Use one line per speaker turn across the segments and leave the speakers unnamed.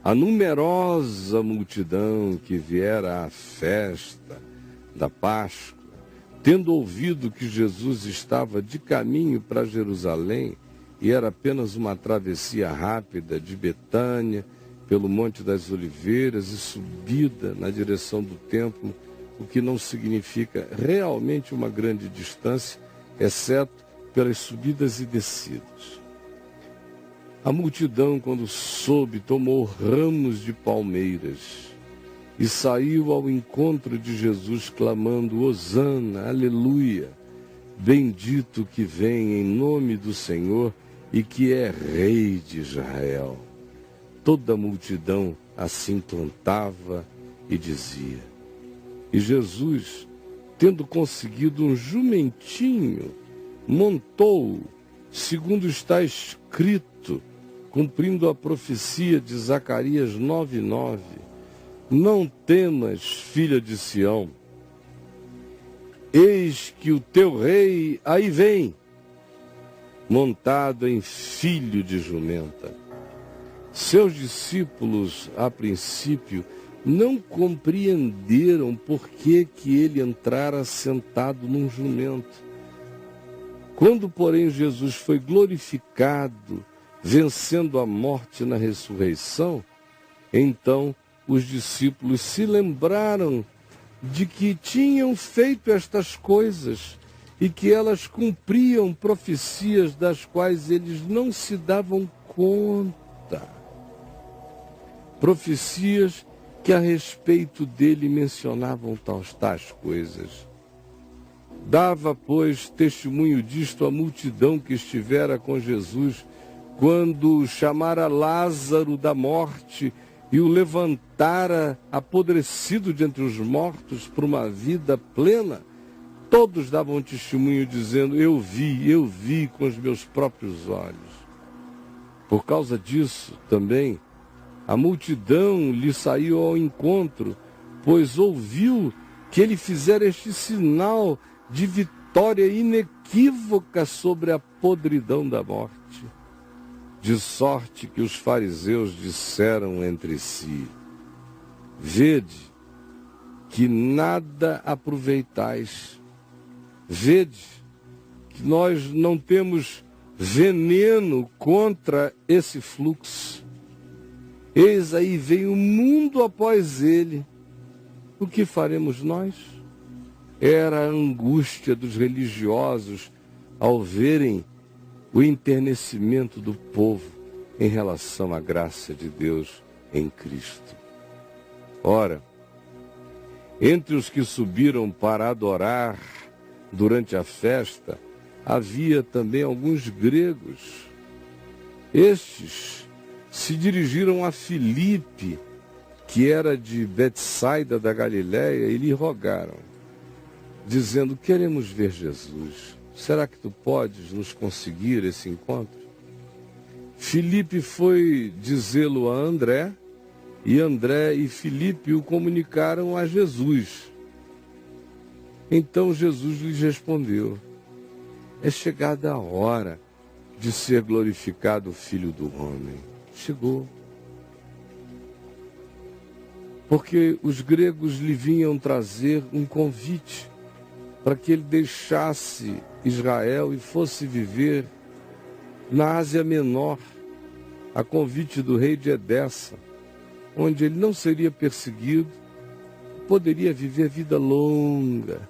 a numerosa multidão que viera à festa da Páscoa, tendo ouvido que Jesus estava de caminho para Jerusalém, e era apenas uma travessia rápida de Betânia, pelo Monte das Oliveiras e subida na direção do templo, o que não significa realmente uma grande distância, exceto pelas subidas e descidas. A multidão, quando soube, tomou ramos de palmeiras e saiu ao encontro de Jesus, clamando: Hosana, aleluia, bendito que vem em nome do Senhor e que é Rei de Israel. Toda a multidão assim cantava e dizia. E Jesus, tendo conseguido um jumentinho, montou-o, segundo está escrito, cumprindo a profecia de Zacarias 9:9. Não temas, filha de Sião, eis que o teu rei aí vem, montado em filho de jumenta. Seus discípulos, a princípio, não compreenderam por que ele entrara sentado num jumento. Quando, porém, Jesus foi glorificado, vencendo a morte na ressurreição, então os discípulos se lembraram de que tinham feito estas coisas e que elas cumpriam profecias das quais eles não se davam conta. Profecias que a respeito dele mencionavam tais coisas. Dava, pois, testemunho disto a multidão que estivera com Jesus, quando chamara Lázaro da morte e o levantara apodrecido de entre os mortos para uma vida plena. Todos davam testemunho dizendo: eu vi com os meus próprios olhos. Por causa disso, também, a multidão lhe saiu ao encontro, pois ouviu que ele fizera este sinal de vitória inequívoca sobre a podridão da morte. De sorte que os fariseus disseram entre si: vede que nada aproveitais. Vede que nós não temos veneno contra esse fluxo. Eis aí vem o mundo após ele. O que faremos nós? Era a angústia dos religiosos ao verem o enternecimento do povo em relação à graça de Deus em Cristo. Ora, entre os que subiram para adorar durante a festa, havia também alguns gregos. Estes se dirigiram a Filipe, que era de Betsaida da Galiléia, e lhe rogaram, dizendo: queremos ver Jesus. Será que tu podes nos conseguir esse encontro? Filipe foi dizê-lo a André, e André e Filipe o comunicaram a Jesus. Então Jesus lhes respondeu: é chegada a hora de ser glorificado o Filho do Homem. Chegou. Porque os gregos lhe vinham trazer um convite para que ele deixasse Israel e fosse viver na Ásia Menor, a convite do rei de Edessa, onde ele não seria perseguido, poderia viver vida longa.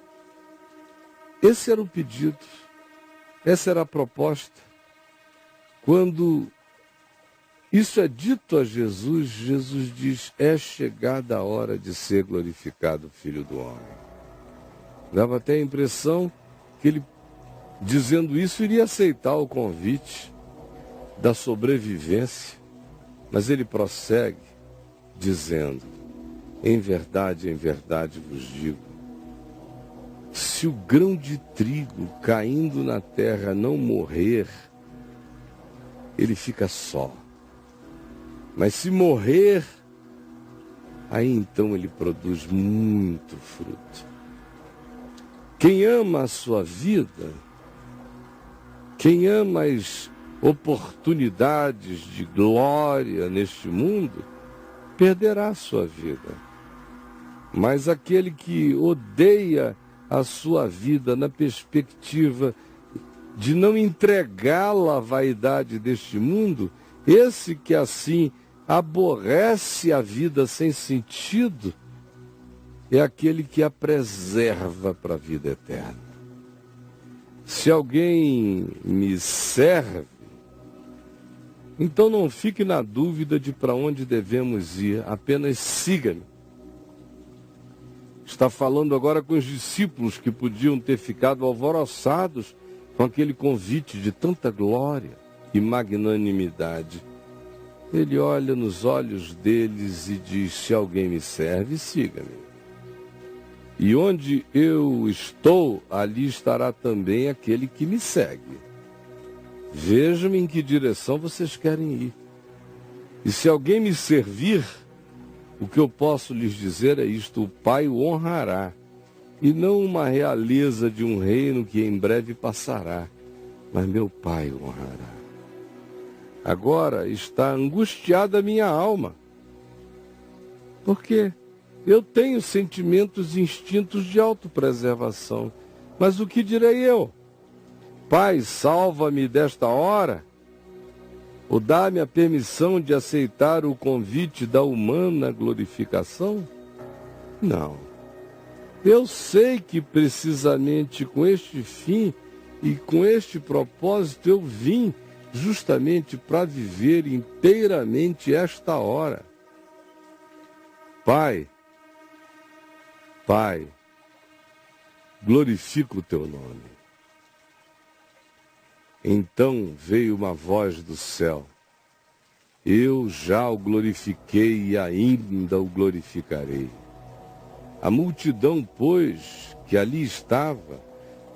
Esse era o pedido, essa era a proposta. Quando isso é dito a Jesus, Jesus diz: é chegada a hora de ser glorificado o Filho do Homem. Dava até a impressão que ele, dizendo isso, iria aceitar o convite da sobrevivência, mas ele prossegue dizendo: em verdade vos digo, se o grão de trigo caindo na terra não morrer, ele fica só. Mas se morrer, aí então ele produz muito fruto. Quem ama a sua vida, quem ama as oportunidades de glória neste mundo, perderá a sua vida. Mas aquele que odeia a sua vida na perspectiva de não entregá-la à vaidade deste mundo, esse que assim aborrece a vida sem sentido, é aquele que a preserva para a vida eterna. Se alguém me serve, então não fique na dúvida de para onde devemos ir, apenas siga-me. Está falando agora com os discípulos que podiam ter ficado alvoroçados com aquele convite de tanta glória e magnanimidade. Ele olha nos olhos deles e diz: se alguém me serve, siga-me. E onde eu estou, ali estará também aquele que me segue. Vejam em que direção vocês querem ir. E se alguém me servir, o que eu posso lhes dizer é isto: o Pai o honrará, e não uma realeza de um reino que em breve passará, mas meu Pai o honrará. Agora está angustiada a minha alma, porque eu tenho sentimentos e instintos de autopreservação. Mas o que direi eu? Pai, salva-me desta hora? Ou dá-me a permissão de aceitar o convite da humana glorificação? Não. Eu sei que precisamente com este fim e com este propósito eu vim justamente para viver inteiramente esta hora. Pai, Pai, glorifica o teu nome. Então veio uma voz do céu: eu já o glorifiquei e ainda o glorificarei. A multidão, pois, que ali estava,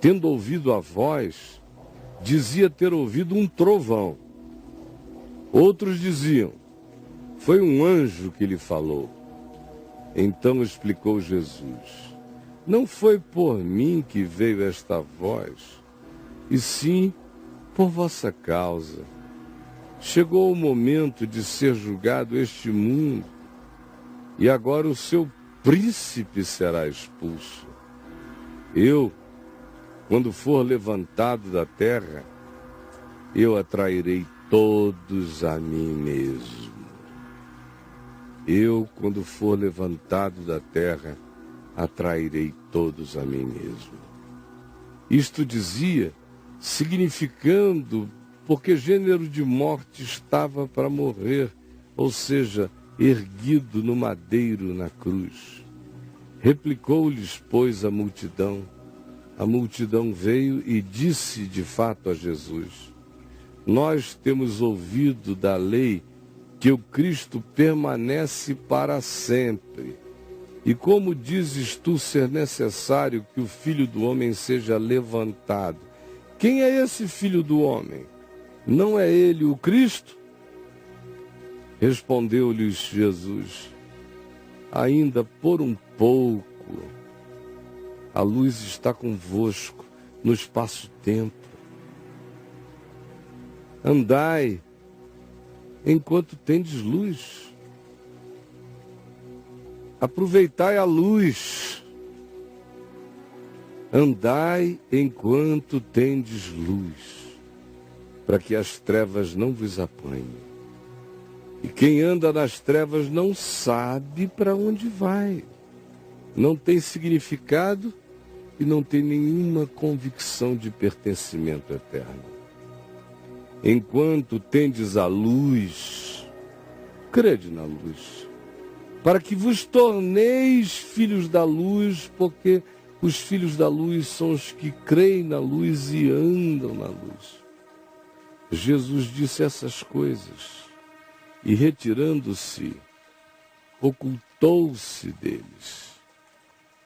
tendo ouvido a voz, dizia ter ouvido um trovão. Outros diziam: foi um anjo que lhe falou. Então explicou Jesus: não foi por mim que veio esta voz, e sim por vossa causa. Chegou o momento de ser julgado este mundo, e agora o seu príncipe será expulso. Eu, quando for levantado da terra, eu atrairei todos a mim mesmo. Eu, quando for levantado da terra, atrairei todos a mim mesmo. Isto dizia, significando porque gênero de morte estava para morrer, ou seja, erguido no madeiro na cruz. Replicou-lhes, pois, a multidão. A multidão veio e disse de fato a Jesus: nós temos ouvido da lei que o Cristo permanece para sempre. E como dizes tu ser necessário que o Filho do Homem seja levantado? Quem é esse Filho do Homem? Não é ele o Cristo? Respondeu-lhes Jesus: ainda por um pouco, a luz está convosco no espaço-tempo. Andai enquanto tendes luz. Aproveitai a luz. Andai enquanto tendes luz, para que as trevas não vos apanhem. E quem anda nas trevas não sabe para onde vai. Não tem significado e não tem nenhuma convicção de pertencimento eterno. Enquanto tendes a luz, crede na luz, para que vos torneis filhos da luz, porque os filhos da luz são os que creem na luz e andam na luz. Jesus disse essas coisas e, retirando-se, ocultou-se deles.